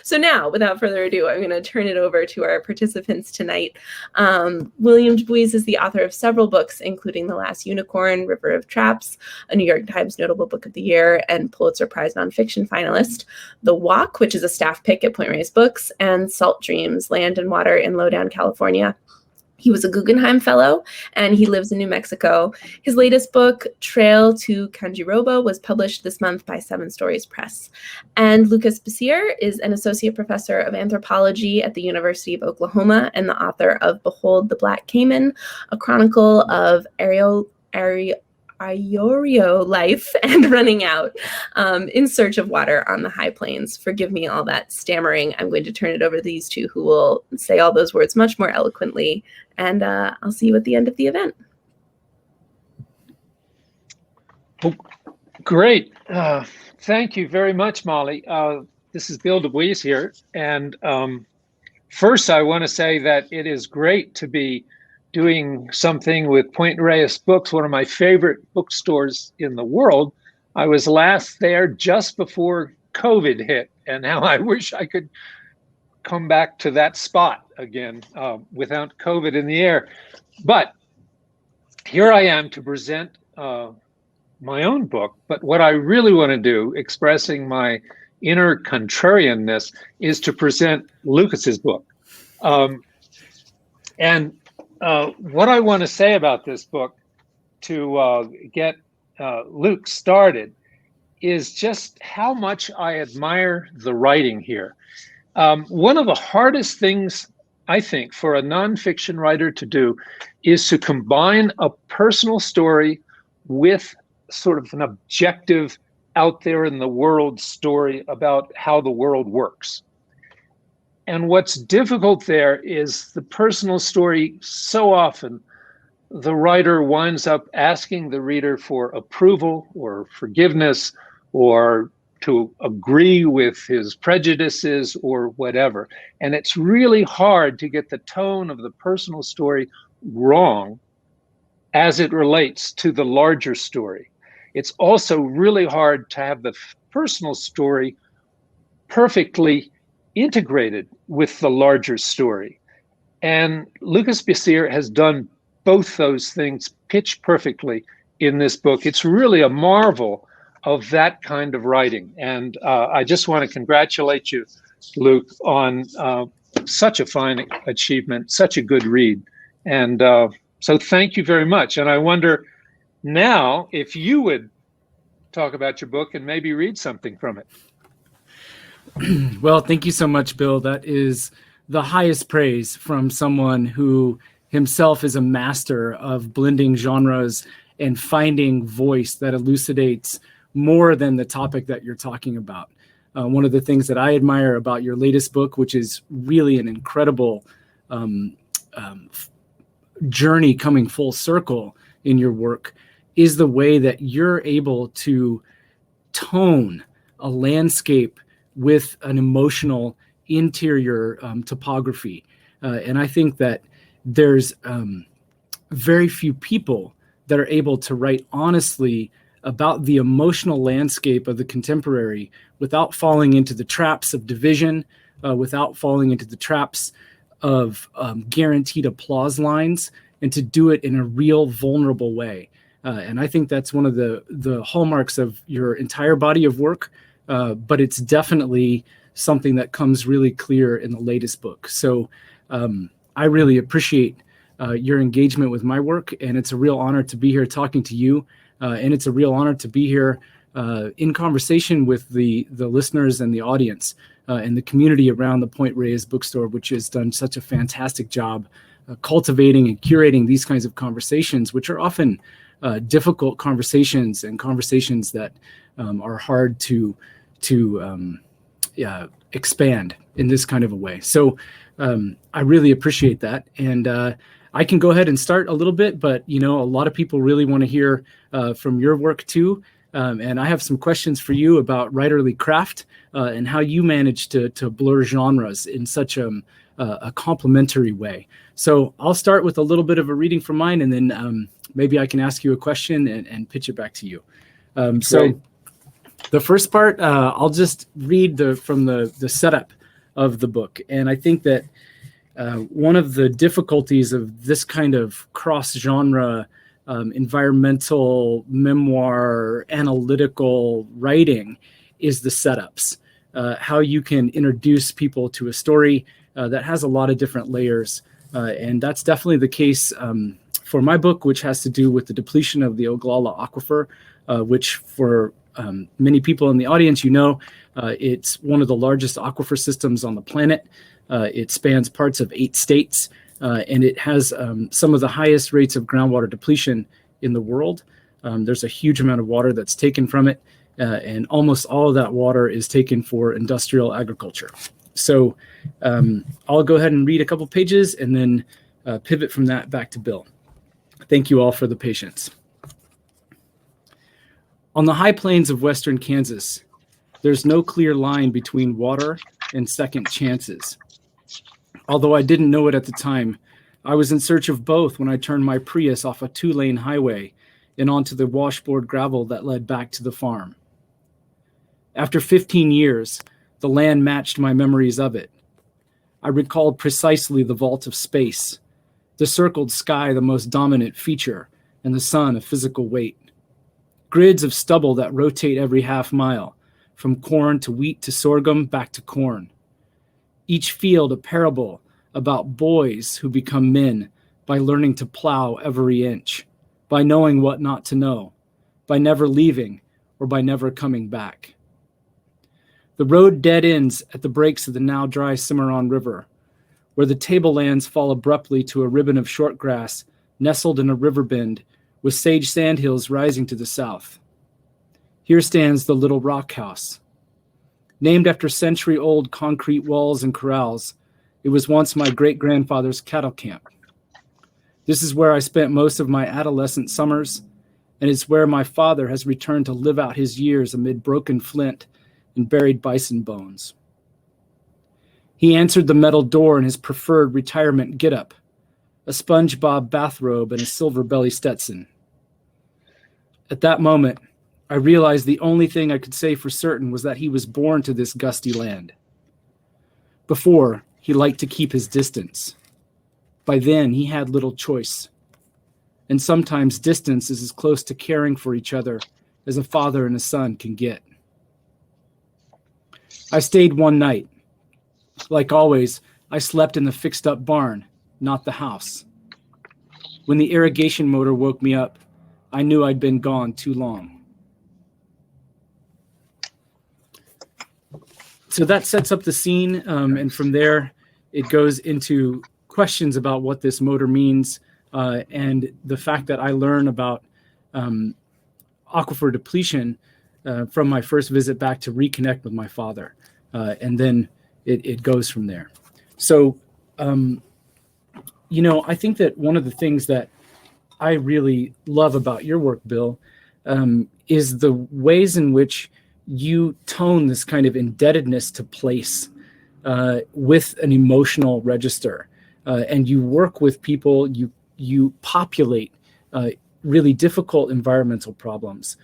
So now, without further ado, I'm going to turn it over to our participants tonight. William DeBuys is the author of several books, including The Last Unicorn, River of Traps, a New York Times Notable Book of the Year, and Pulitzer Prize nonfiction finalist, The Walk, which is a staff pick at Point Reyes Books, and Salt Dreams, Land and Water in Lowdown, California. He was a Guggenheim Fellow, and he lives in New Mexico. His latest book, Trail to Kanjiroba, was published this month by Seven Stories Press. And Lucas Bessire is an associate professor of anthropology at the University of Oklahoma and the author of Behold the Black Cayman, a chronicle of Iorio life and running out in search of water on the high plains. Forgive me all that stammering. I'm going to turn it over to these two who will say all those words much more eloquently, and I'll see you at the end of the event. Well, great. Thank you very much, Molly. This is Bill DeBuys here. And first, I want to say that it is great to be doing something with Point Reyes Books, one of my favorite bookstores in the world. I was last there just before COVID hit, and now I wish I could come back to that spot again without COVID in the air. But here I am to present my own book. But what I really want to do, expressing my inner contrarianness, is to present Lucas's book. What I want to say about this book to get Luke started is just how much I admire the writing here. One of the hardest things, I think, for a nonfiction writer to do is to combine a personal story with sort of an objective, out there in the world story about how the world works. And what's difficult there is the personal story. So often the writer winds up asking the reader for approval or forgiveness or to agree with his prejudices or whatever. And it's really hard to get the tone of the personal story wrong as it relates to the larger story. It's also really hard to have the personal story perfectly integrated with the larger story. And Lucas Bessire has done both those things pitch perfectly in this book. It's really a marvel of that kind of writing. And I just want to congratulate you, Luke, on such a fine achievement, such a good read. And so thank you very much. And I wonder now if you would talk about your book and maybe read something from it. Well, thank you so much, Bill. That is the highest praise from someone who himself is a master of blending genres and finding voice that elucidates more than the topic that you're talking about. One of the things that I admire about your latest book, which is really an incredible journey coming full circle in your work, is the way that you're able to tone a landscape with an emotional interior topography. And I think that there's very few people that are able to write honestly about the emotional landscape of the contemporary without falling into the traps of division, without falling into the traps of guaranteed applause lines, and to do it in a real vulnerable way. And I think that's one of the hallmarks of your entire body of work, but it's definitely something that comes really clear in the latest book. So I really appreciate your engagement with my work, and it's a real honor to be here talking to you, and it's a real honor to be here in conversation with the listeners and the audience and the community around the Point Reyes bookstore, which has done such a fantastic job cultivating and curating these kinds of conversations, which are often difficult conversations and conversations that are hard to expand in this kind of a way. So I really appreciate that. And I can go ahead and start a little bit, but a lot of people really want to hear from your work too. And I have some questions for you about writerly craft and how you manage to blur genres in such a complementary way. So I'll start with a little bit of a reading from mine, and then maybe I can ask you a question and pitch it back to you. So the first part, I'll just read from the setup of the book. And I think that one of the difficulties of this kind of cross-genre environmental memoir analytical writing is the setups, how you can introduce people to a story that has a lot of different layers. And that's definitely the case for my book, which has to do with the depletion of the Oglala aquifer, which for many people in the audience, it's one of the largest aquifer systems on the planet. It spans parts of 8 states, and it has some of the highest rates of groundwater depletion in the world. There's a huge amount of water that's taken from it, and almost all of that water is taken for industrial agriculture. So I'll go ahead and read a couple pages and then pivot from that back to Bill. Thank you all for the patience. On the high plains of western Kansas, there's no clear line between water and second chances. Although I didn't know it at the time, I was in search of both when I turned my Prius off a 2-lane highway and onto the washboard gravel that led back to the farm. After 15 years, the land matched my memories of it. I recalled precisely the vault of space, the circled sky the most dominant feature, and the sun a physical weight. Grids of stubble that rotate every half mile, from corn to wheat to sorghum back to corn. Each field a parable about boys who become men by learning to plow every inch, by knowing what not to know, by never leaving or by never coming back. The road dead ends at the breaks of the now dry Cimarron River, where the tablelands fall abruptly to a ribbon of short grass nestled in a river bend with sage sandhills rising to the south. Here stands the Little Rock House. Named after century-old concrete walls and corrals, it was once my great-grandfather's cattle camp. This is where I spent most of my adolescent summers, and it's where my father has returned to live out his years amid broken flint and buried bison bones. He answered the metal door in his preferred retirement getup, a SpongeBob bathrobe and a silver belly Stetson. At that moment, I realized the only thing I could say for certain was that he was born to this gusty land. Before, he liked to keep his distance. By then, he had little choice. And sometimes distance is as close to caring for each other as a father and a son can get. I stayed one night. Like always, I slept in the fixed-up barn, not the house. When the irrigation motor woke me up, I knew I'd been gone too long. So that sets up the scene, and from there, it goes into questions about what this motor means, and the fact that I learn about aquifer depletion from my first visit back to reconnect with my father, and then it goes from there. So, I think that one of the things that I really love about your work, Bill, is the ways in which you tone this kind of indebtedness to place with an emotional register, and you work with people. You populate really difficult environmental problems.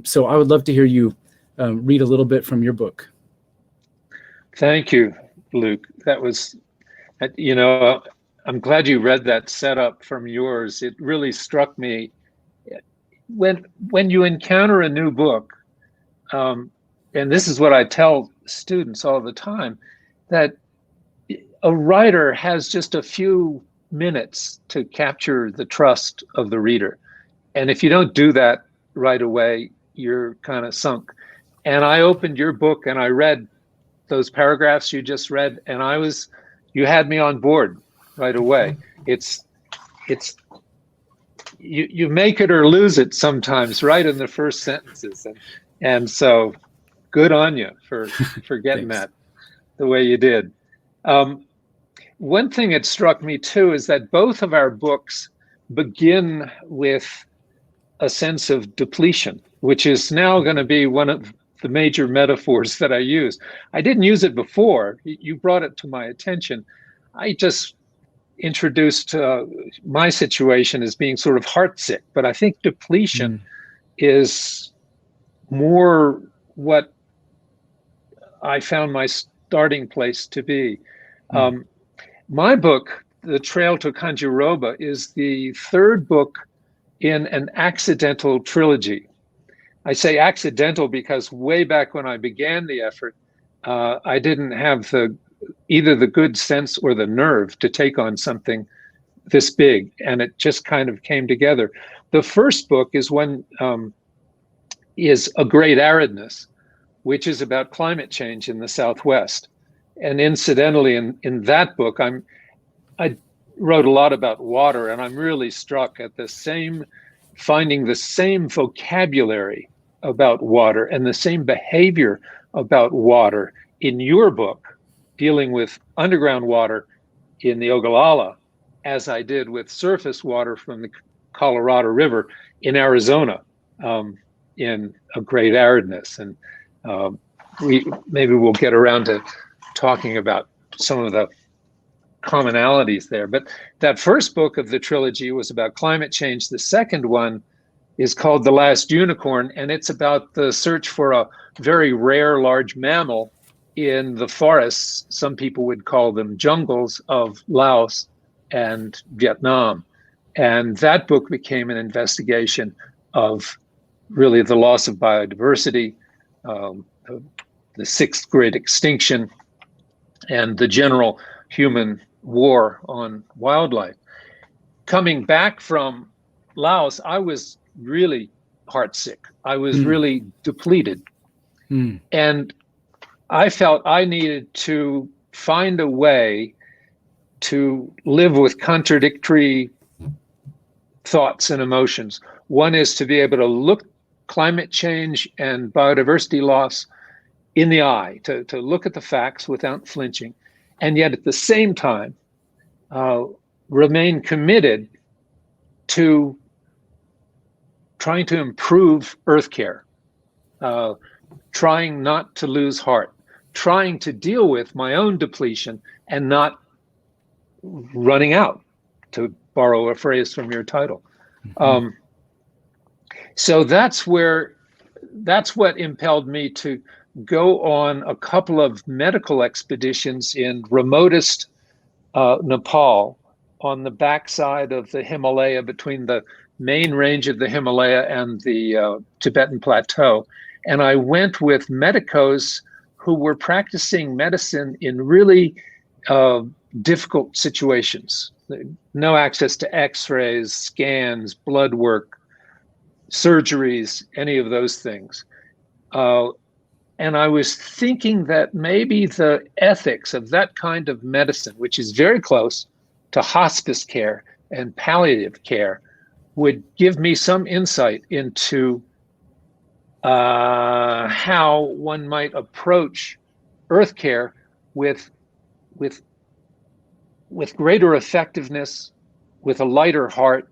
So I would love to hear you read a little bit from your book. Thank you, Luke. That was, I'm glad you read that setup from yours. It really struck me. When you encounter a new book, and this is what I tell students all the time, that a writer has just a few minutes to capture the trust of the reader. And if you don't do that right away, you're kind of sunk. And I opened your book and I read those paragraphs you just read, and you had me on board right away. You make it or lose it sometimes right in the first sentences. And so good on you for getting that the way you did. One thing that struck me too is that both of our books begin with a sense of depletion, which is now going to be one of the major metaphors that I use. I didn't use it before. You brought it to my attention. I just introduced my situation as being sort of heartsick, but I think depletion is more what I found my starting place to be. My book, The Trail to Kanjiroba, is the third book in an accidental trilogy. I say accidental because way back when I began the effort, I didn't have either the good sense or the nerve to take on something this big, and it just kind of came together. The first book is A Great Aridness, which is about climate change in the Southwest. And incidentally, in that book, I wrote a lot about water, and I'm really struck at finding the same vocabulary about water and the same behavior about water in your book, dealing with underground water in the Ogallala, as I did with surface water from the Colorado River in Arizona, in A Great Aridness. And maybe we'll get around to talking about some of the commonalities there. But that first book of the trilogy was about climate change. The second one is called The Last Unicorn, and it's about the search for a very rare large mammal in the forests, some people would call them jungles, of Laos and Vietnam. And that book became an investigation of really the loss of biodiversity, the sixth great extinction, and the general human war on wildlife. Coming back from Laos, I was really heartsick. I was really depleted. And I felt I needed to find a way to live with contradictory thoughts and emotions. One is to be able to look climate change and biodiversity loss in the eye, to look at the facts without flinching, and yet at the same time remain committed to trying to improve Earth care, trying not to lose heart, trying to deal with my own depletion and not running out, to borrow a phrase from your title. So that's what impelled me to go on a couple of medical expeditions in remotest Nepal, on the backside of the Himalaya, between the main range of the Himalaya and the Tibetan Plateau. And I went with medicos who were practicing medicine in really difficult situations. No access to x-rays, scans, blood work, surgeries, any of those things. And I was thinking that maybe the ethics of that kind of medicine, which is very close to hospice care and palliative care, would give me some insight into how one might approach Earth care with greater effectiveness, with a lighter heart,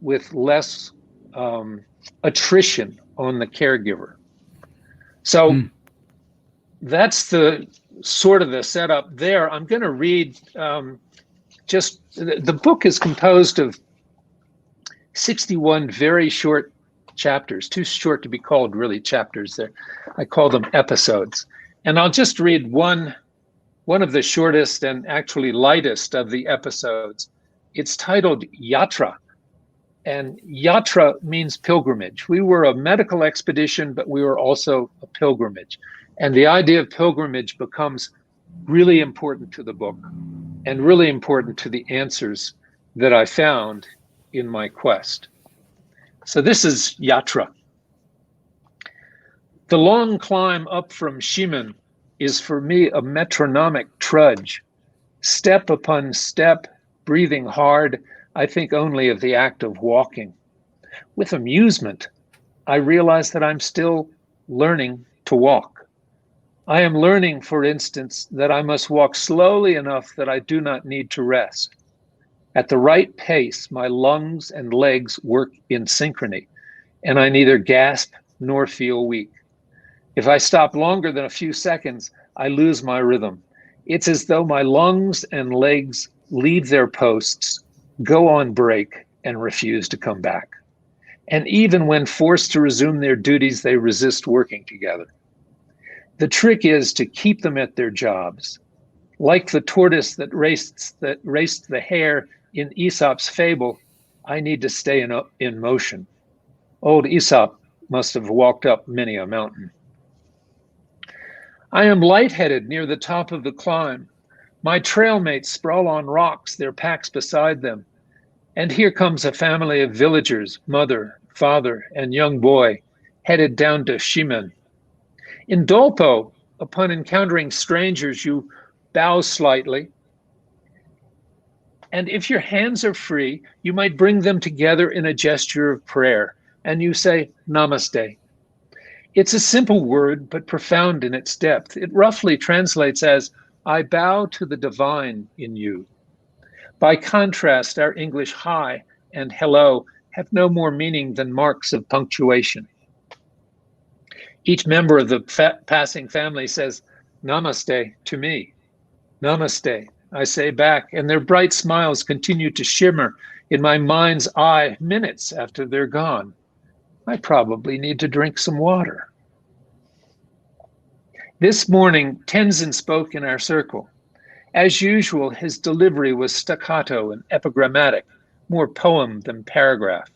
with less attrition on the caregiver. So that's the sort of the setup there. I'm going to read just the book is composed of 61 very short chapters, too short to be called really chapters. I call them episodes. And I'll just read one of the shortest and actually lightest of the episodes. It's titled Yatra. And Yatra means pilgrimage. We were a medical expedition, but we were also a pilgrimage. And the idea of pilgrimage becomes really important to the book and really important to the answers that I found in my quest. So this is Yatra. The long climb up from Shiman is for me a metronomic trudge. Step upon step, breathing hard, I think only of the act of walking. With amusement, I realize that I'm still learning to walk. I am learning, for instance, that I must walk slowly enough that I do not need to rest. At the right pace, my lungs and legs work in synchrony, and I neither gasp nor feel weak. If I stop longer than a few seconds, I lose my rhythm. It's as though my lungs and legs leave their posts, go on break, and refuse to come back. And even when forced to resume their duties, they resist working together. The trick is to keep them at their jobs. Like the tortoise that raced the hare in Aesop's fable, I need to stay in motion. Old Aesop must have walked up many a mountain. I am lightheaded near the top of the climb. My trail mates sprawl on rocks, their packs beside them. And here comes a family of villagers, mother, father, and young boy, headed down to Shimen. In Dolpo, upon encountering strangers, you bow slightly. And if your hands are free, you might bring them together in a gesture of prayer, and you say, Namaste. It's a simple word, but profound in its depth. It roughly translates as, I bow to the divine in you. By contrast, our English hi and hello have no more meaning than marks of punctuation. Each member of the passing family says, Namaste to me. Namaste, I say back, and their bright smiles continue to shimmer in my mind's eye minutes after they're gone. I probably need to drink some water. This morning, Tenzin spoke in our circle. As usual, his delivery was staccato and epigrammatic, more poem than paragraph.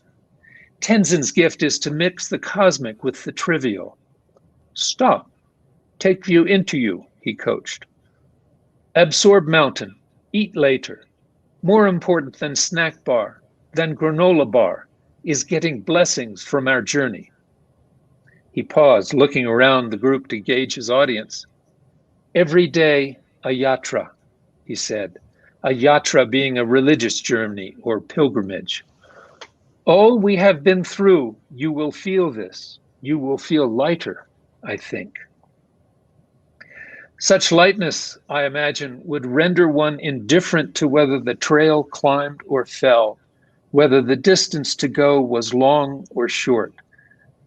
Tenzin's gift is to mix the cosmic with the trivial. Stop, take view into you, he coached. Absorb mountain, eat later. More important than snack bar, than granola bar, is getting blessings from our journey. He paused, looking around the group to gauge his audience. Every day, a yatra, he said. A yatra being a religious journey or pilgrimage. All we have been through, you will feel this. You will feel lighter, I think. Such lightness, I imagine, would render one indifferent to whether the trail climbed or fell, whether the distance to go was long or short.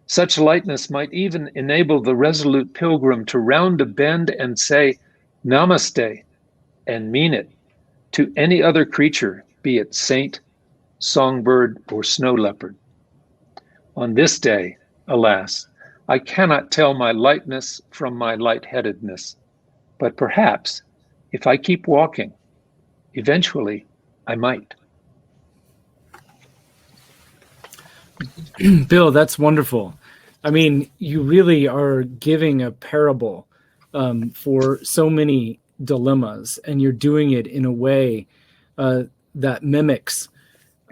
Such lightness might even enable the resolute pilgrim to round a bend and say, Namaste, and mean it, to any other creature, be it saint, songbird, or snow leopard. On this day, alas, I cannot tell my lightness from my lightheadedness, but perhaps, if I keep walking, eventually I might. Bill, that's wonderful. I mean, you really are giving a parable for so many dilemmas, and you're doing it in a way that mimics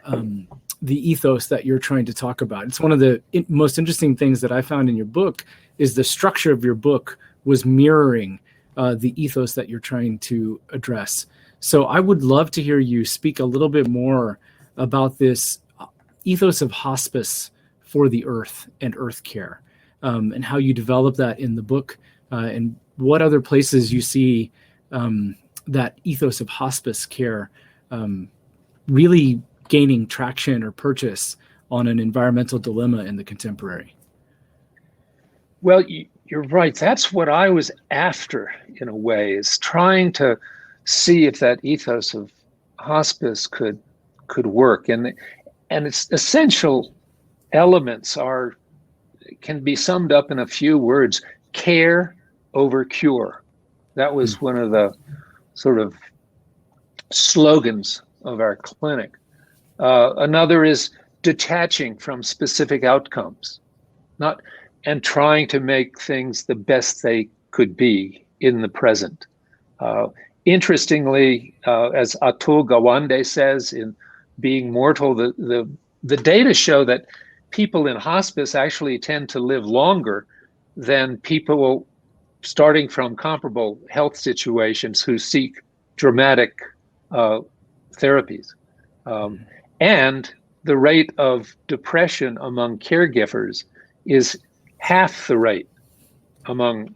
the ethos that you're trying to talk about. It's one of the most interesting things that I found in your book is the structure of your book was mirroring the ethos that you're trying to address. So I would love to hear you speak a little bit more about this ethos of hospice for the earth and earth care, and how you develop that in the book, and what other places you see that ethos of hospice care really gaining traction or purchase on an environmental dilemma in the contemporary. Well, you're right. That's what I was after, in a way, is trying to see if that ethos of hospice could work. And its essential elements can be summed up in a few words: care over cure. That was one of the sort of slogans of our clinic. Another is detaching from specific outcomes, and trying to make things the best they could be in the present. Interestingly, as Atul Gawande says in Being Mortal, the data show that people in hospice actually tend to live longer than people starting from comparable health situations who seek dramatic therapies. And the rate of depression among caregivers is half the rate among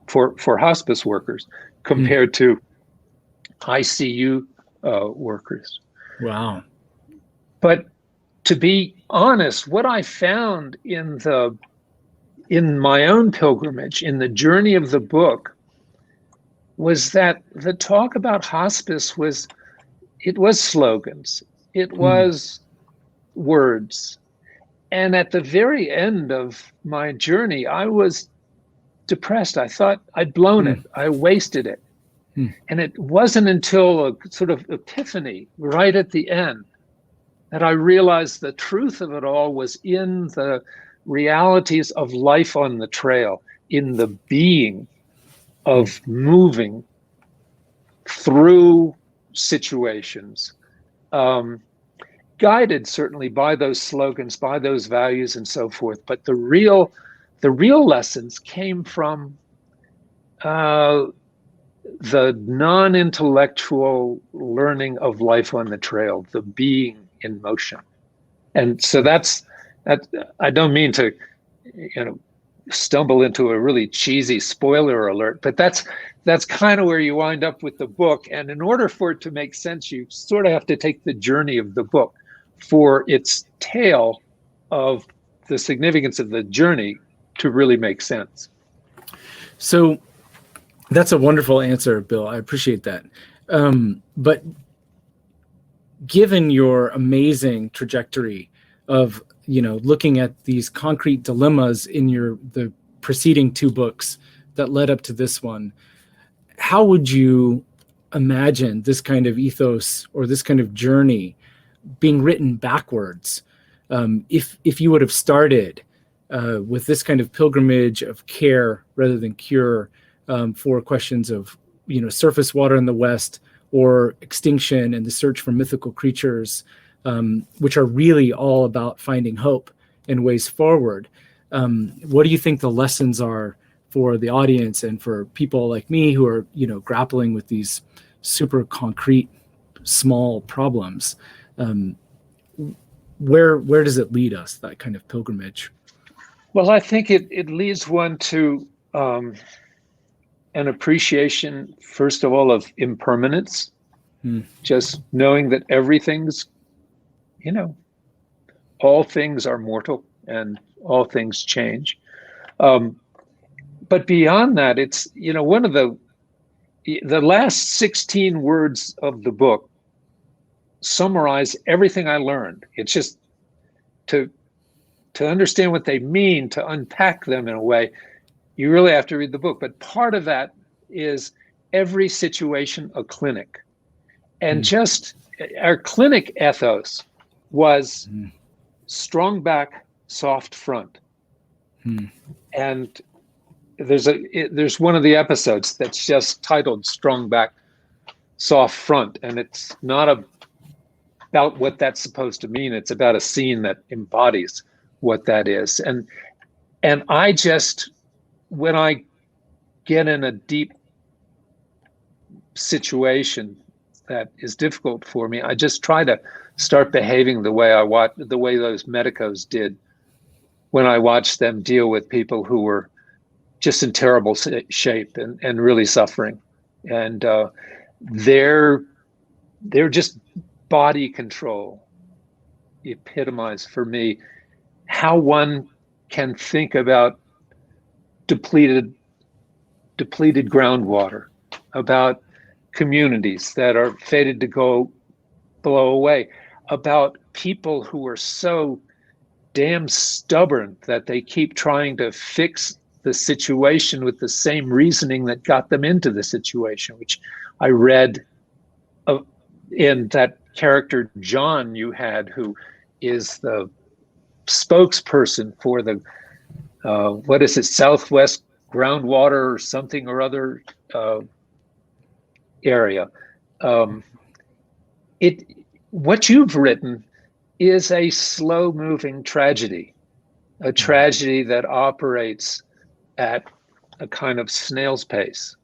for hospice workers compared to ICU workers. Wow. But to be honest, what I found in my own pilgrimage, in the journey of the book, was that the talk about hospice was slogans, it was words. And at the very end of my journey, I was depressed. I thought I'd blown it. I wasted it. And it wasn't until a sort of epiphany right at the end that I realized the truth of it all was in the realities of life on the trail, in the being of moving through situations, guided certainly by those slogans, by those values and so forth. But the real lessons came from the non-intellectual learning of life on the trail, the being in motion. And so that I don't mean to, stumble into a really cheesy spoiler alert, but that's kind of where you wind up with the book. And in order for it to make sense, you sort of have to take the journey of the book for its tale of the significance of the journey to really make sense. So that's a wonderful answer, Bill. I appreciate that. But given your amazing trajectory of, looking at these concrete dilemmas in the preceding two books that led up to this one, how would you imagine this kind of ethos or this kind of journey being written backwards? If you would have started with this kind of pilgrimage of care rather than cure, for questions of, surface water in the West or extinction and the search for mythical creatures, which are really all about finding hope and ways forward. What do you think the lessons are for the audience and for people like me who are, grappling with these super concrete, small problems? Where does it lead us, that kind of pilgrimage? Well, I think it leads one to an appreciation, first of all, of impermanence, just knowing that everything's, all things are mortal and all things change. But beyond that, it's, one of the last 16 words of the book summarize everything I learned. It's just to understand what they mean, to unpack them in a way, you really have to read the book. But part of that is every situation a clinic. And just our clinic ethos was strong back, soft front. And there's one of the episodes that's just titled Strong Back, Soft Front. And it's not about what that's supposed to mean. It's about a scene that embodies what that is. And I just, when I get in a deep situation that is difficult for me, I just try to start behaving the way those medicos did when I watched them deal with people who were just in terrible shape and really suffering. And they're just body control epitomize for me how one can think about depleted groundwater, about communities that are fated to blow away, about people who are so damn stubborn that they keep trying to fix the situation with the same reasoning that got them into the situation, which I read in that character John you had, who is the spokesperson for the what is it, Southwest groundwater or something or other area. What you've written is a slow-moving tragedy, a tragedy that operates at a kind of snail's pace.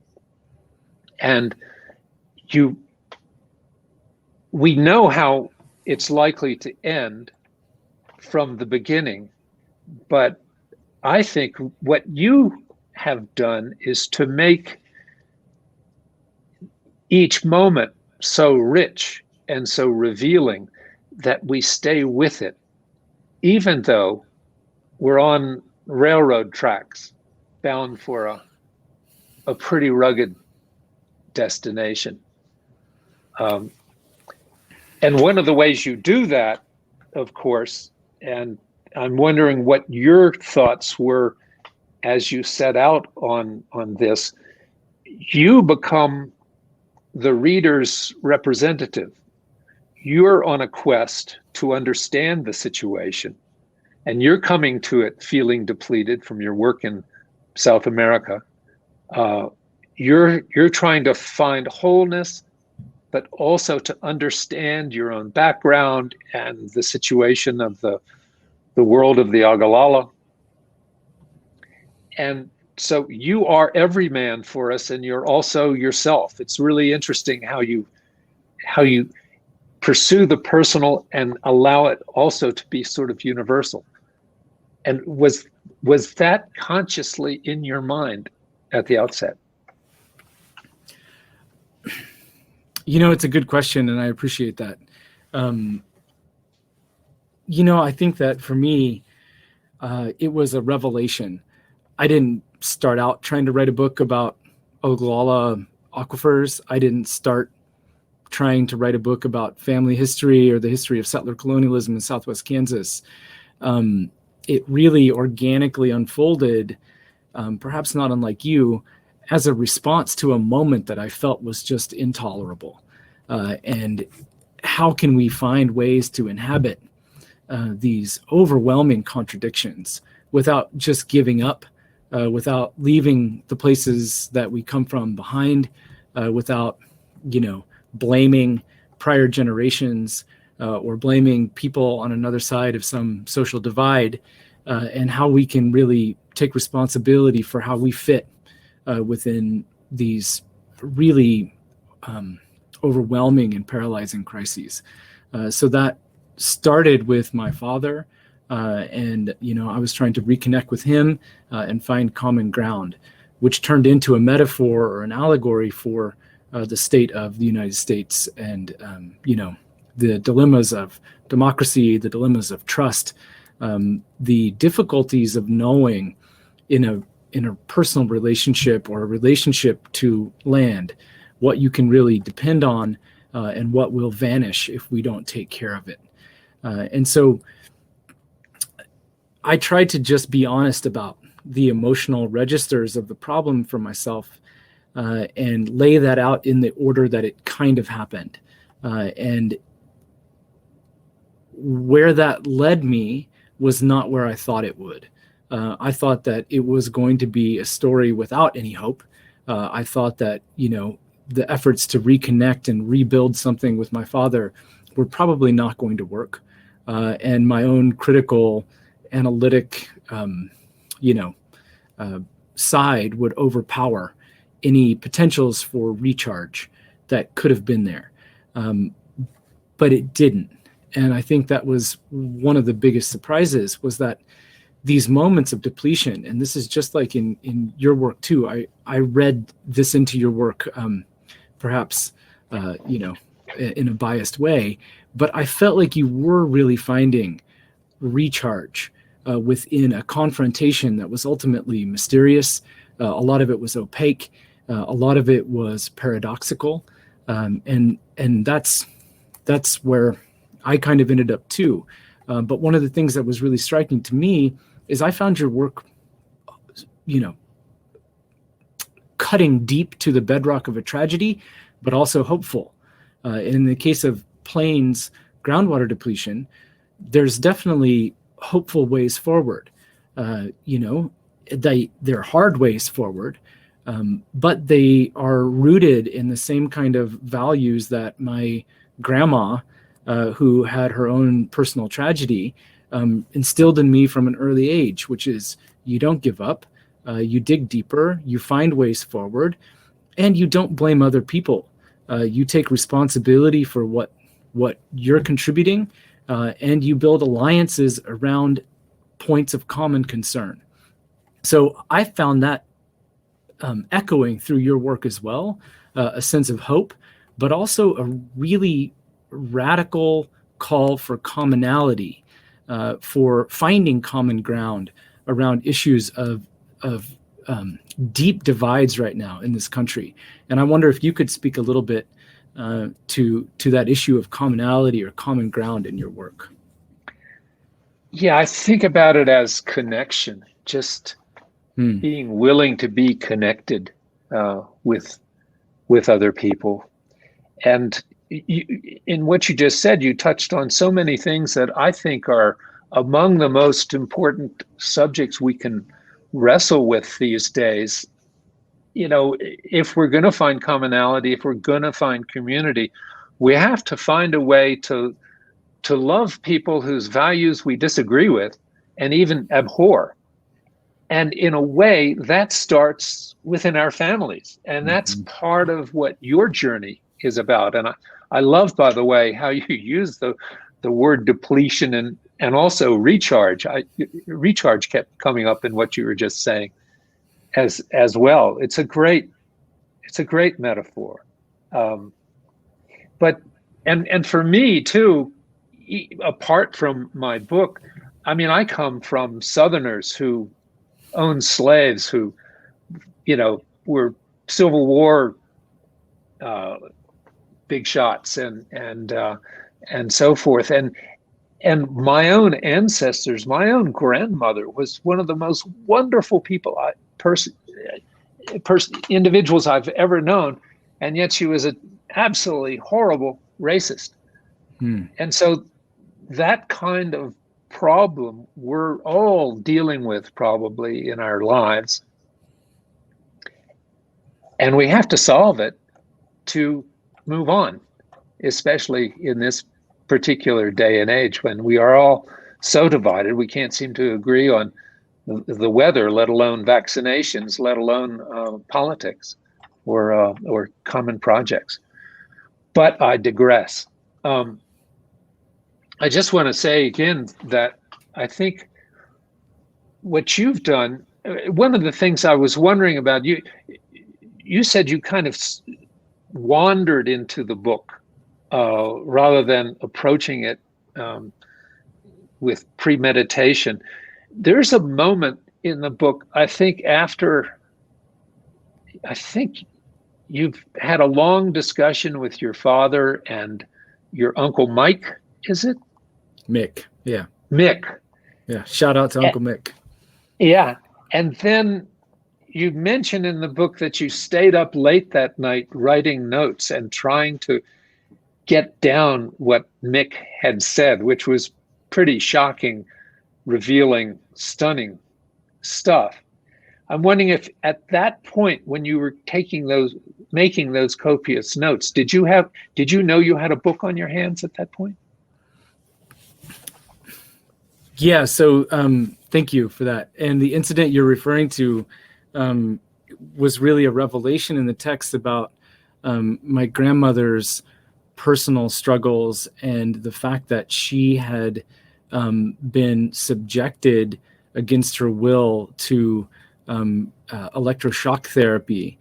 And we know how it's likely to end from the beginning, but I think what you have done is to make each moment so rich and so revealing that we stay with it, even though we're on railroad tracks bound for a pretty rugged destination. And one of the ways you do that, of course, and I'm wondering what your thoughts were as you set out on this, you become the reader's representative. You're on a quest to understand the situation, and you're coming to it feeling depleted from your work in South America. You're trying to find wholeness, but also to understand your own background and the situation of the world of the Ogallala. And so you are every man for us, and you're also yourself. It's really interesting how you pursue the personal and allow it also to be sort of universal. And was that consciously in your mind at the outset? It's a good question, and I appreciate that. I think that for me, it was a revelation. I didn't start out trying to write a book about Oglala aquifers. I didn't start trying to write a book about family history or the history of settler colonialism in Southwest Kansas. It really organically unfolded, perhaps not unlike you, as a response to a moment that I felt was just intolerable. And how can we find ways to inhabit these overwhelming contradictions without just giving up, without leaving the places that we come from behind, without, blaming prior generations or blaming people on another side of some social divide, and how we can really take responsibility for how we fit within these really overwhelming and paralyzing crises. So that started with my father, and I was trying to reconnect with him and find common ground, which turned into a metaphor or an allegory for the state of the United States and the dilemmas of democracy, the dilemmas of trust, the difficulties of knowing in a personal relationship or a relationship to land what you can really depend on and what will vanish if we don't take care of it. And so I tried to just be honest about the emotional registers of the problem for myself and lay that out in the order that it kind of happened. And where that led me was not where I thought it would. I thought that it was going to be a story without any hope. I thought that, the efforts to reconnect and rebuild something with my father were probably not going to work. And my own critical, analytic, side would overpower any potentials for recharge that could have been there. But it didn't. And I think that was one of the biggest surprises, was that these moments of depletion, and this is just like in your work too. I read this into your work, perhaps, in a biased way, but I felt like you were really finding recharge within a confrontation that was ultimately mysterious. A lot of it was opaque. A lot of it was paradoxical. And that's where I kind of ended up too. But one of the things that was really striking to me is I found your work, cutting deep to the bedrock of a tragedy, but also hopeful. In the case of plains groundwater depletion, there's definitely hopeful ways forward. They're hard ways forward, but they are rooted in the same kind of values that my grandma, who had her own personal tragedy, instilled in me from an early age, which is you don't give up, you dig deeper, you find ways forward, and you don't blame other people. You take responsibility for what you're contributing, and you build alliances around points of common concern. So I found that echoing through your work as well, a sense of hope, but also a really radical call for commonality, for finding common ground around issues of deep divides right now in this country. And I wonder if you could speak a little bit to that issue of commonality or common ground in your work. Yeah, I think about it as connection, just being willing to be connected with other people. And in what you just said, you touched on so many things that I think are among the most important subjects we can wrestle with these days. You know, if we're going to find commonality, if we're going to find community, we have to find a way to love people whose values we disagree with and even abhor. And in a way, that starts within our families. And that's part of what your journey is about. And I love, by the way, how you use the word depletion and also recharge. Recharge kept coming up in what you were just saying as well. It's a great metaphor. But for me too, apart from my book, I mean, I come from Southerners who owned slaves, who, you know, were Civil War big shots and so forth. And my own ancestors, my own grandmother was one of the most wonderful people, individuals I've ever known, and yet she was an absolutely horrible racist. And so that kind of problem we're all dealing with probably in our lives, and we have to solve it to move on, especially in this particular day and age when we are all so divided. We can't seem to agree on the weather, let alone vaccinations, let alone politics or common projects. But I digress. I just want to say again that I think what you've done, one of the things I was wondering about, you said you kind of wandered into the book rather than approaching it with premeditation. There's a moment in the book, I think you've had a long discussion with your father and your Uncle Mike, is it? Mick, yeah. Mick. Yeah, shout out to Uncle Mick. Yeah, and then you mentioned in the book that you stayed up late that night writing notes and trying to get down what Mick had said, which was pretty shocking, revealing, stunning stuff. I'm wondering if at that point when you were making those copious notes, did you know you had a book on your hands at that point? Yeah, so thank you for that. And the incident you're referring to was really a revelation in the text about my grandmother's personal struggles and the fact that she had been subjected against her will to electroshock therapy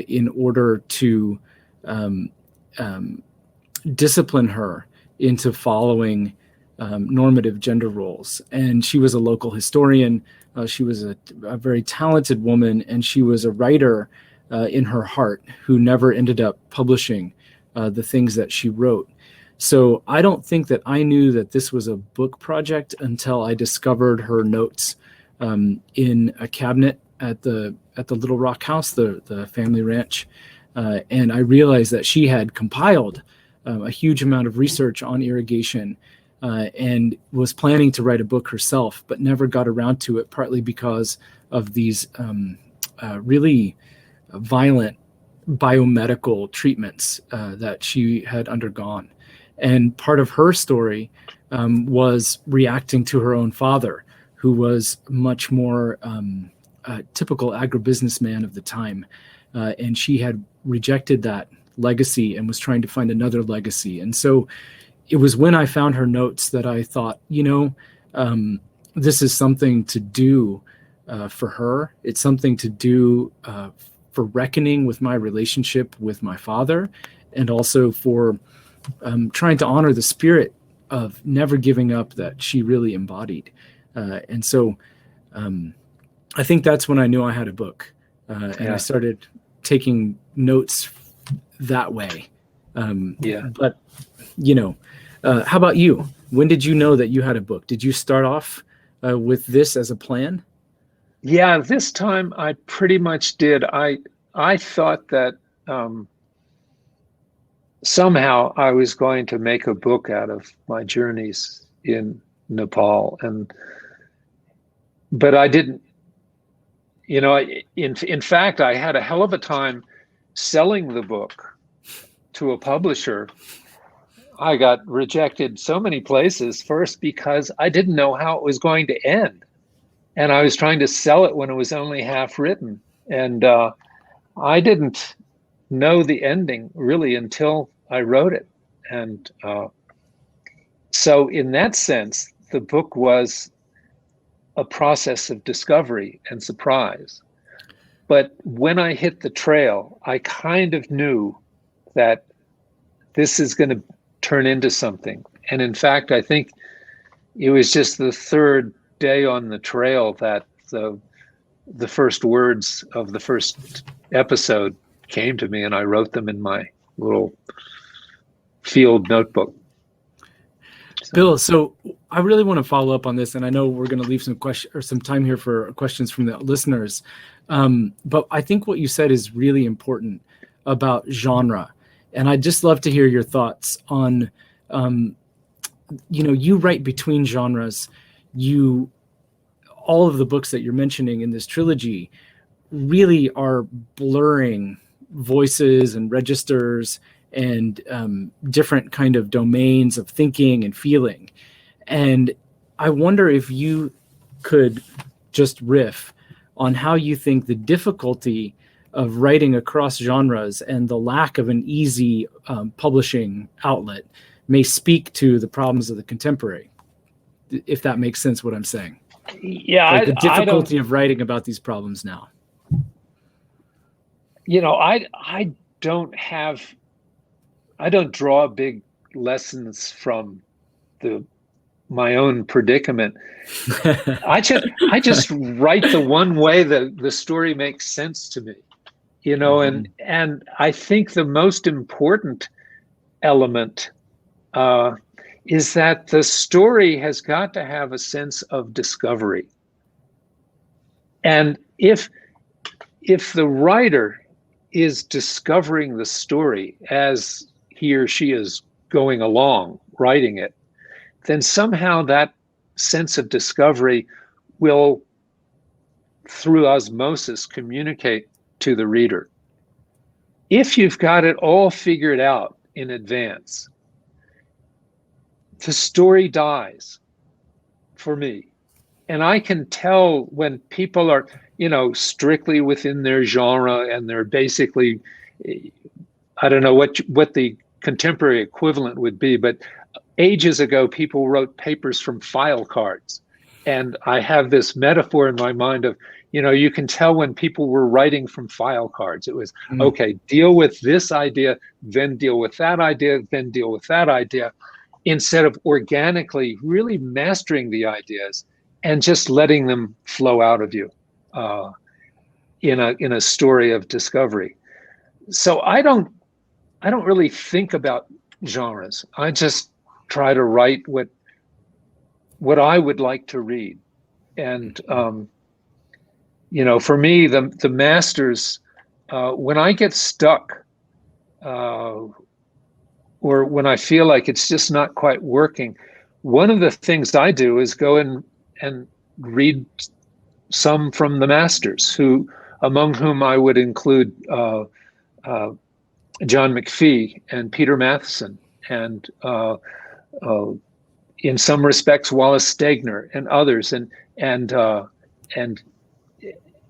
in order to discipline her into following normative gender roles. And she was a local historian. She was a very talented woman, and she was a writer in her heart who never ended up publishing the things that she wrote. So I don't think that I knew that this was a book project until I discovered her notes in a cabinet at the Little Rock house, the family ranch. And I realized that she had compiled a huge amount of research on irrigation and was planning to write a book herself, but never got around to it, partly because of these really violent biomedical treatments that she had undergone. And part of her story was reacting to her own father, who was much more typical agribusinessman of the time. And she had rejected that legacy and was trying to find another legacy. And so it was when I found her notes that I thought, this is something to do for her. It's something to do for reckoning with my relationship with my father, and also for trying to honor the spirit of never giving up that she really embodied. And so I think that's when I knew I had a book. And I started taking notes that way. But, how about you? When did you know that you had a book? Did you start off with this as a plan? Yeah, this time I pretty much did. I thought that somehow I was going to make a book out of my journeys in Nepal, but I didn't. You know, in fact, I had a hell of a time selling the book to a publisher. I got rejected so many places, first because I didn't know how it was going to end. And I was trying to sell it when it was only half written. And I didn't know the ending really until I wrote it. And so in that sense, the book was a process of discovery and surprise. But when I hit the trail, I kind of knew that this is going to turn into something. And in fact, I think it was just the third day on the trail that the first words of the first episode came to me, and I wrote them in my little field notebook. Bill, so I really want to follow up on this, and I know we're going to leave some time here for questions from the listeners. But I think what you said is really important about genre, and I'd just love to hear your thoughts on, you write between genres. All of the books that you're mentioning in this trilogy really are blurring voices and registers and different kind of domains of thinking and feeling. And I wonder if you could just riff on how you think the difficulty of writing across genres and the lack of an easy publishing outlet may speak to the problems of the contemporary, if that makes sense what I'm saying. Yeah, like the difficulty of writing about these problems now. I don't draw big lessons from my own predicament. I just write the one way that the story makes sense to me, and I think the most important element is that the story has got to have a sense of discovery. And if the writer is discovering the story as he or she is going along, writing it, then somehow that sense of discovery will, through osmosis, communicate to the reader. If you've got it all figured out in advance, the story dies for me. And I can tell when people are, strictly within their genre and they're basically, I don't know what the contemporary equivalent would be, but ages ago, people wrote papers from file cards. And I have this metaphor in my mind of, you can tell when people were writing from file cards. It was, okay, deal with this idea, then deal with that idea, then deal with that idea, instead of organically really mastering the ideas and just letting them flow out of you in a story of discovery. So I don't really think about genres. I just try to write what I would like to read. And for me, the masters, when I get stuck, or when I feel like it's just not quite working, one of the things I do is go in and read some from the masters, among whom I would include John McPhee and Peter Matheson, and in some respects Wallace Stegner and others, and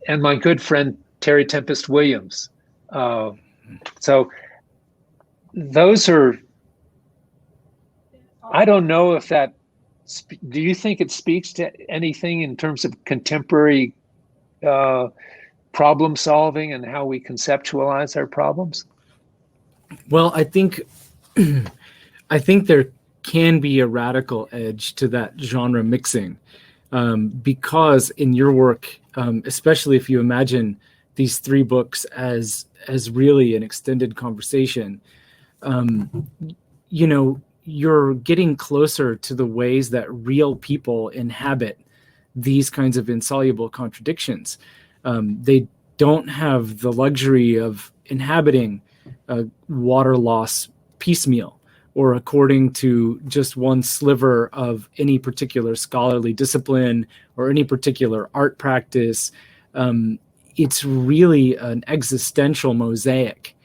my good friend Terry Tempest Williams. So those are, I don't know if that, do you think it speaks to anything in terms of contemporary problem solving and how we conceptualize our problems? Well, I think there can be a radical edge to that genre mixing, because in your work, especially if you imagine these three books as really an extended conversation, you're getting closer to the ways that real people inhabit these kinds of insoluble contradictions. They don't have the luxury of inhabiting water loss piecemeal or according to just one sliver of any particular scholarly discipline or any particular art practice. It's really an existential mosaic,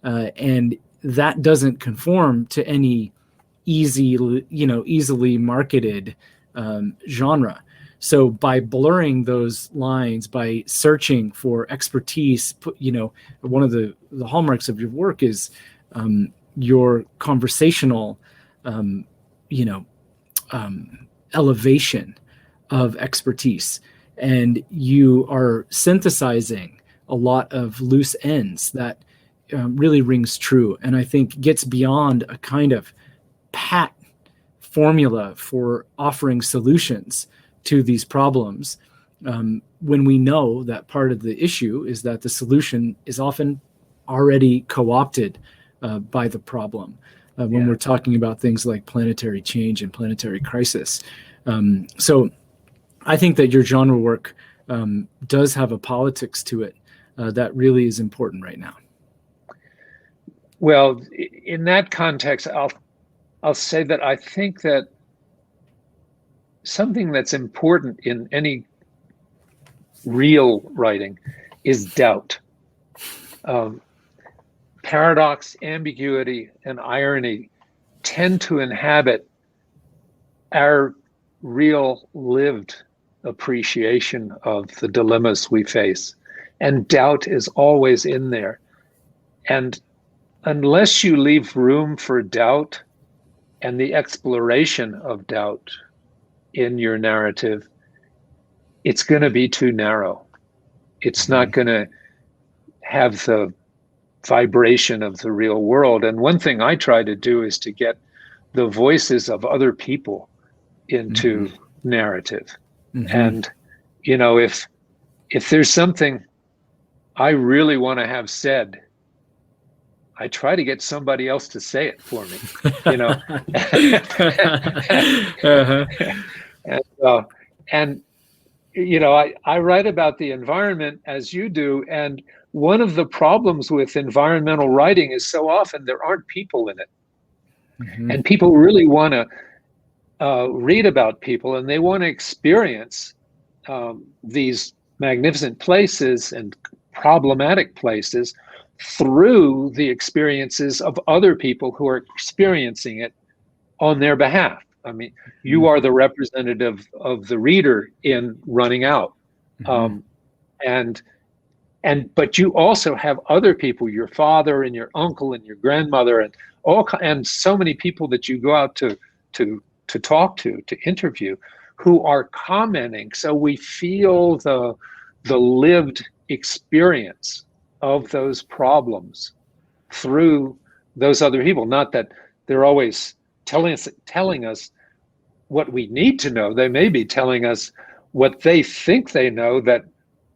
and that doesn't conform to any easily marketed genre. So by blurring those lines, by searching for expertise, one of the hallmarks of your work is your conversational, elevation of expertise. And you are synthesizing a lot of loose ends that really rings true. And I think gets beyond a kind of pat formula for offering solutions to these problems, when we know that part of the issue is that the solution is often already co-opted by the problem. When we're talking about things like planetary change and planetary crisis. So I think that your genre work does have a politics to it that really is important right now. Well, in that context, I'll say that I think that something that's important in any real writing is doubt. Paradox, ambiguity, and irony tend to inhabit our real lived appreciation of the dilemmas we face. And doubt is always in there. And unless you leave room for doubt and the exploration of doubt in your narrative, it's going to be too narrow. It's not going to have the vibration of the real world. And one thing I try to do is to get the voices of other people into narrative. And, if there's something I really want to have said, I try to get somebody else to say it for me, I write about the environment as you do. And one of the problems with environmental writing is so often there aren't people in it. And people really want to read about people, and they want to experience these magnificent places and problematic places through the experiences of other people who are experiencing it on their behalf. I mean, you are the representative of the reader in Running Out. But you also have other people, your father and your uncle and your grandmother and so many people that you go out to talk to interview, who are commenting. So we feel the lived experience of those problems through those other people. Not that they're always telling us what we need to know. They may be telling us what they think they know that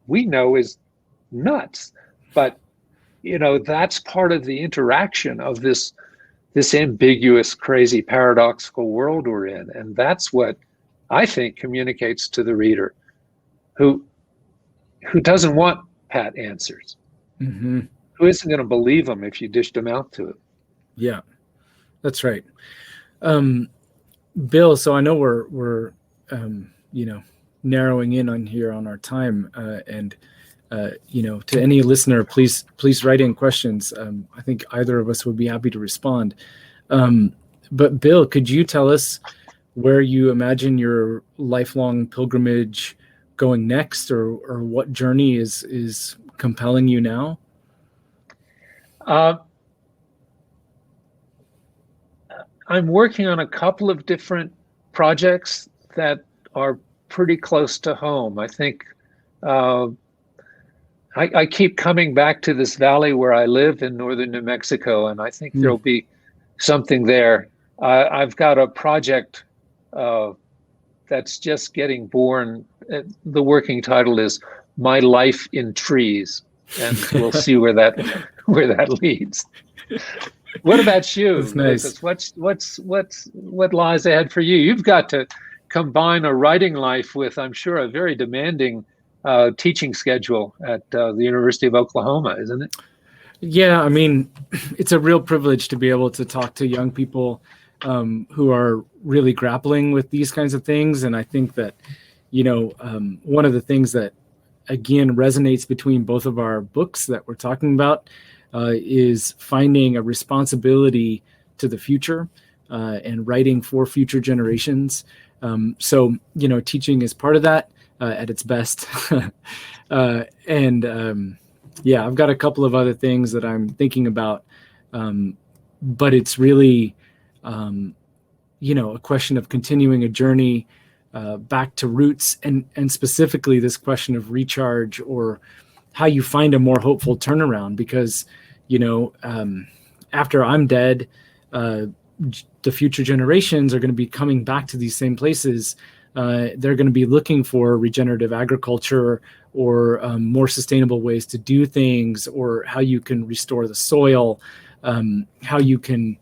we know is nuts. But that's part of the interaction of this ambiguous, crazy, paradoxical world we're in. And that's what I think communicates to the reader who doesn't want pat answers, who isn't going to believe them if you dished them out to it. Yeah, that's right. Bill, so I know we're narrowing in on here on our time, and to any listener, please write in questions. I think either of us would be happy to respond. But Bill, could you tell us where you imagine your lifelong pilgrimage going next, or what journey is compelling you now? I'm working on a couple of different projects that are pretty close to home. I think I keep coming back to this valley where I live in northern New Mexico, and I think there'll be something there. I've got a project that's just getting born. The working title is My Life in Trees, and we'll see where that leads. What about you? That's nice. What lies ahead for you? You've got to combine a writing life with, I'm sure, a very demanding teaching schedule at the University of Oklahoma, isn't it? Yeah, I mean, it's a real privilege to be able to talk to young people who are really grappling with these kinds of things. And I think that, one of the things that, again, resonates between both of our books that we're talking about is finding a responsibility to the future and writing for future generations. So, teaching is part of that at its best. Yeah, I've got a couple of other things that I'm thinking about, but it's really, a question of continuing a journey back to roots, and specifically this question of recharge, or how you find a more hopeful turnaround. Because, after I'm dead, the future generations are going to be coming back to these same places. They're going to be looking for regenerative agriculture, or more sustainable ways to do things, or how you can restore the soil, how you can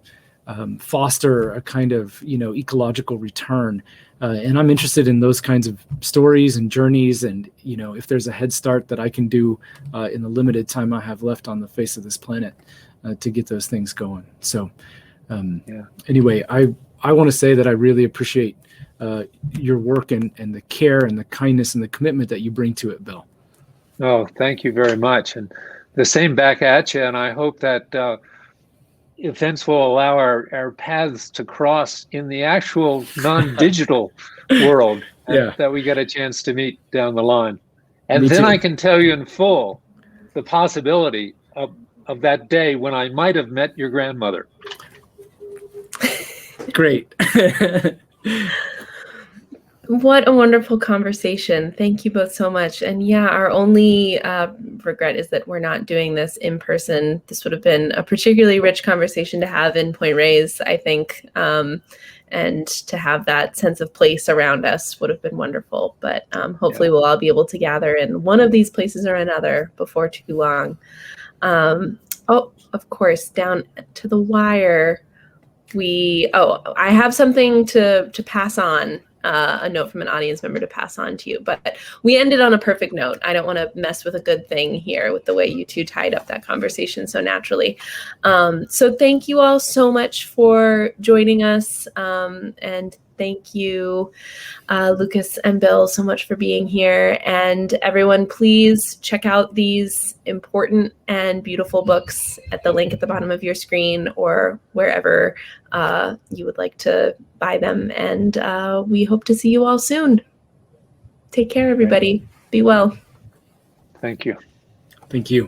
foster a kind of ecological return. And I'm interested in those kinds of stories and journeys, and if there's a head start that I can do in the limited time I have left on the face of this planet to get those things going. So anyway, I want to say that I really appreciate your work and the care and the kindness and the commitment that you bring to it, Bill. Oh, thank you very much. And the same back at you. And I hope that events will allow our paths to cross in the actual non-digital world, that we get a chance to meet down the line. And then I can tell you in full the possibility of that day when I might have met your grandmother. Great. What a wonderful conversation. Thank you both so much. And yeah, our only regret is that we're not doing this in person. This would have been a particularly rich conversation to have in Point Reyes, I think. And to have that sense of place around us would have been wonderful. But hopefully we'll all be able to gather in one of these places or another before too long. Of course, down to the wire, I have something to pass on. A note from an audience member to pass on to you, but we ended on a perfect note. I don't want to mess with a good thing here with the way you two tied up that conversation so naturally. So thank you all so much for joining us. And thank you, Lucas and Bill, so much for being here. And everyone, please check out these important and beautiful books at the link at the bottom of your screen, or wherever you would like to buy them. And we hope to see you all soon. Take care, everybody. Be well. Thank you. Thank you.